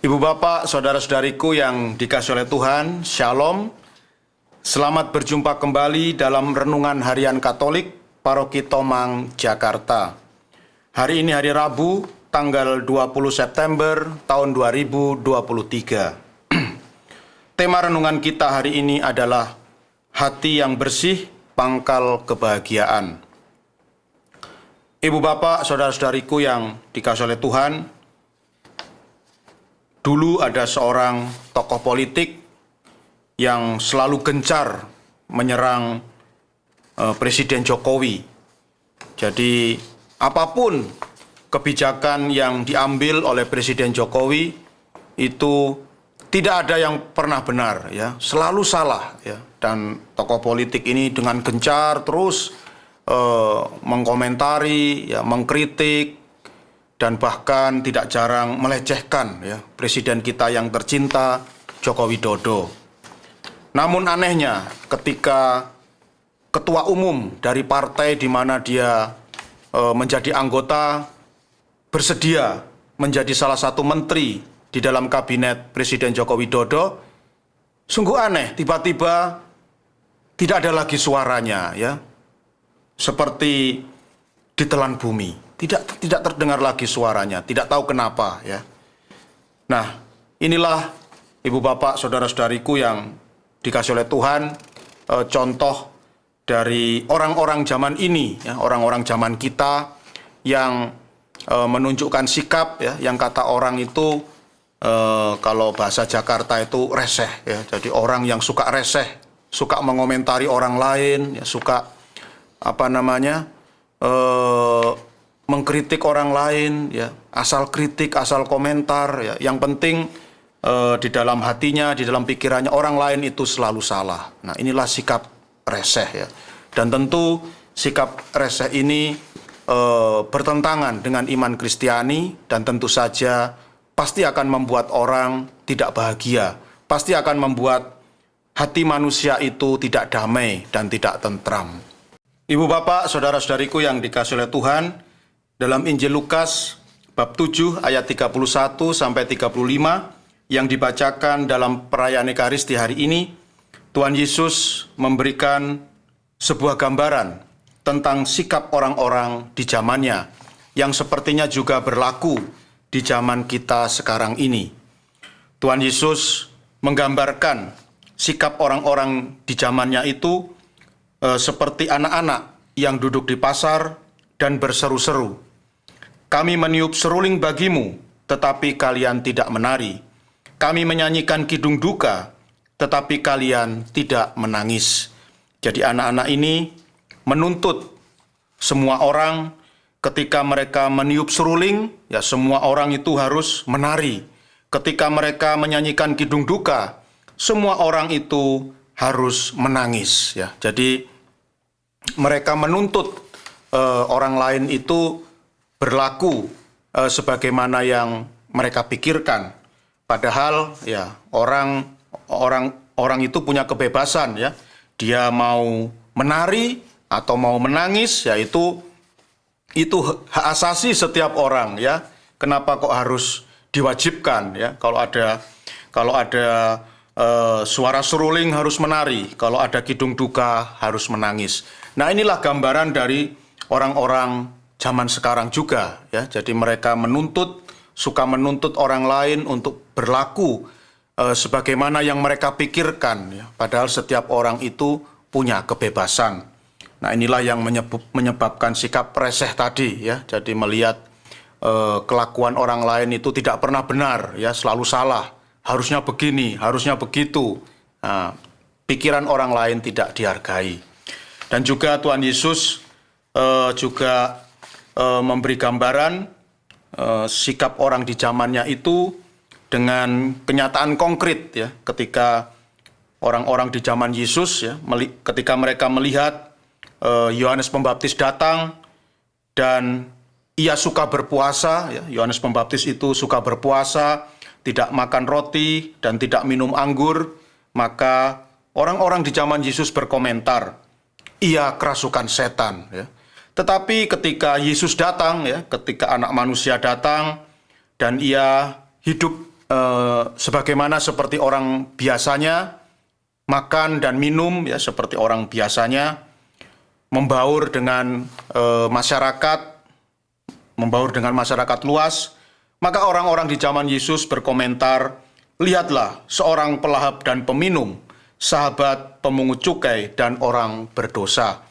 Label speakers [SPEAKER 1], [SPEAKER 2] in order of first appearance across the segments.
[SPEAKER 1] Ibu bapak, saudara-saudariku yang dikasihi oleh Tuhan, Shalom. Selamat berjumpa kembali dalam Renungan Harian Katolik Paroki Tomang, Jakarta. Hari ini hari Rabu, tanggal 20 September tahun 2023. Tema renungan kita hari ini adalah hati yang bersih, pangkal kebahagiaan. Ibu bapak, saudara-saudariku yang dikasihi oleh Tuhan, dulu ada seorang tokoh politik yang selalu gencar menyerang Presiden Jokowi. Jadi apapun kebijakan yang diambil oleh Presiden Jokowi itu tidak ada yang pernah benar, ya, selalu salah, ya. Dan tokoh politik ini dengan gencar terus mengkomentari, ya, mengkritik, dan bahkan tidak jarang melecehkan, ya, Presiden kita yang tercinta, Joko Widodo. Namun anehnya ketika ketua umum dari partai di mana dia menjadi anggota bersedia menjadi salah satu menteri di dalam kabinet Presiden Joko Widodo, sungguh aneh, tiba-tiba tidak ada lagi suaranya, ya, seperti ditelan bumi. Tidak terdengar lagi suaranya, tidak tahu kenapa, ya. Nah, inilah ibu bapak, saudara-saudariku yang dikasihi oleh Tuhan, contoh dari orang-orang zaman ini, ya, orang-orang zaman kita yang menunjukkan sikap, ya, yang kata orang itu kalau bahasa Jakarta itu reseh, ya. Jadi orang yang suka reseh, suka mengomentari orang lain, ya, suka mengkritik orang lain, ya, asal kritik, asal komentar, ya. Yang penting di dalam hatinya, di dalam pikirannya orang lain itu selalu salah. Nah, inilah sikap reseh, ya. Dan tentu sikap reseh ini bertentangan dengan iman Kristiani dan tentu saja pasti akan membuat orang tidak bahagia, pasti akan membuat hati manusia itu tidak damai dan tidak tentram. Ibu bapak, saudara-saudariku yang dikasihi oleh Tuhan, dalam Injil Lukas bab 7 ayat 31 sampai 35 yang dibacakan dalam perayaan Ekaristi hari ini, Tuhan Yesus memberikan sebuah gambaran tentang sikap orang-orang di zamannya yang sepertinya juga berlaku di zaman kita sekarang ini. Tuhan Yesus menggambarkan sikap orang-orang di zamannya itu seperti anak-anak yang duduk di pasar dan berseru-seru, "Kami meniup seruling bagimu, tetapi kalian tidak menari. Kami menyanyikan kidung duka, tetapi kalian tidak menangis." Jadi anak-anak ini menuntut semua orang ketika mereka meniup seruling, ya, semua orang itu harus menari. Ketika mereka menyanyikan kidung duka, semua orang itu harus menangis, ya. Jadi mereka menuntut orang lain itu berlaku sebagaimana yang mereka pikirkan. Padahal, ya, orang itu punya kebebasan, ya. Dia mau menari atau mau menangis, ya, itu hak asasi setiap orang, ya. Kenapa kok harus diwajibkan, ya? Kalau ada suara seruling harus menari, kalau ada kidung duka harus menangis. Nah, inilah gambaran dari orang-orang zaman sekarang juga, ya. Jadi mereka suka menuntut orang lain untuk berlaku sebagaimana yang mereka pikirkan, ya. Padahal setiap orang itu punya kebebasan. Nah, inilah yang menyebabkan sikap reseh tadi, ya. Jadi melihat kelakuan orang lain itu tidak pernah benar, ya, selalu salah. Harusnya begini, harusnya begitu. Nah, pikiran orang lain tidak dihargai. Dan juga Tuhan Yesus juga memberi gambaran sikap orang di zamannya itu dengan kenyataan konkret, ya. Ketika orang-orang di zaman Yesus, ya, ketika mereka melihat Yohanes Pembaptis datang dan ia suka berpuasa, ya. Yohanes Pembaptis itu suka berpuasa, tidak makan roti dan tidak minum anggur, maka orang-orang di zaman Yesus berkomentar, ia kerasukan setan, ya. Tetapi ketika Yesus datang, ya, ketika Anak Manusia datang dan ia hidup sebagaimana seperti orang biasanya makan dan minum, ya seperti orang biasanya membaur dengan masyarakat, membaur dengan masyarakat luas. Maka orang-orang di zaman Yesus berkomentar, lihatlah seorang pelahap dan peminum, sahabat pemungut cukai dan orang berdosa.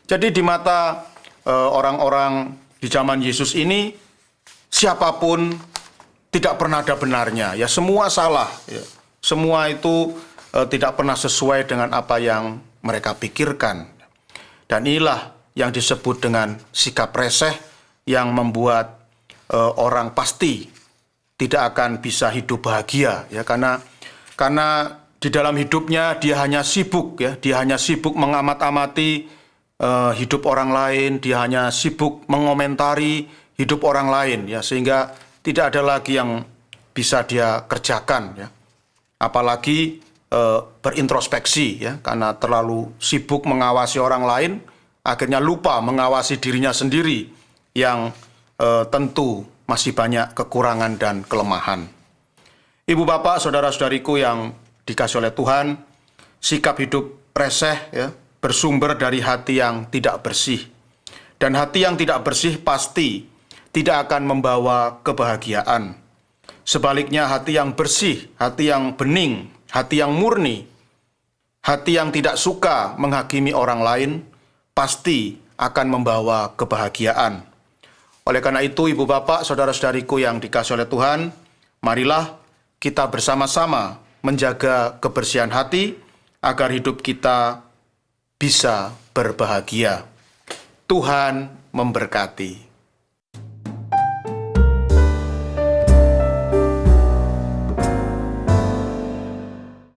[SPEAKER 1] Jadi di mata orang-orang di zaman Yesus ini, siapapun tidak pernah ada benarnya. Ya semua salah. Ya. Semua itu tidak pernah sesuai dengan apa yang mereka pikirkan. Dan inilah yang disebut dengan sikap reseh yang membuat orang pasti tidak akan bisa hidup bahagia, ya karena di dalam hidupnya dia hanya sibuk, ya dia hanya sibuk mengamat-amati hidup orang lain, dia hanya sibuk mengomentari hidup orang lain, ya sehingga tidak ada lagi yang bisa dia kerjakan, ya apalagi berintrospeksi, ya karena terlalu sibuk mengawasi orang lain, akhirnya lupa mengawasi dirinya sendiri yang tentu masih banyak kekurangan dan kelemahan. Ibu bapak, saudara-saudariku yang dikasihi oleh Tuhan, sikap hidup reseh ya, bersumber dari hati yang tidak bersih. Dan hati yang tidak bersih pasti tidak akan membawa kebahagiaan. Sebaliknya hati yang bersih, hati yang bening, hati yang murni, hati yang tidak suka menghakimi orang lain, pasti akan membawa kebahagiaan. Oleh karena itu, ibu bapak, saudara-saudariku yang dikasihi oleh Tuhan, marilah kita bersama-sama menjaga kebersihan hati agar hidup kita bisa berbahagia. Tuhan memberkati.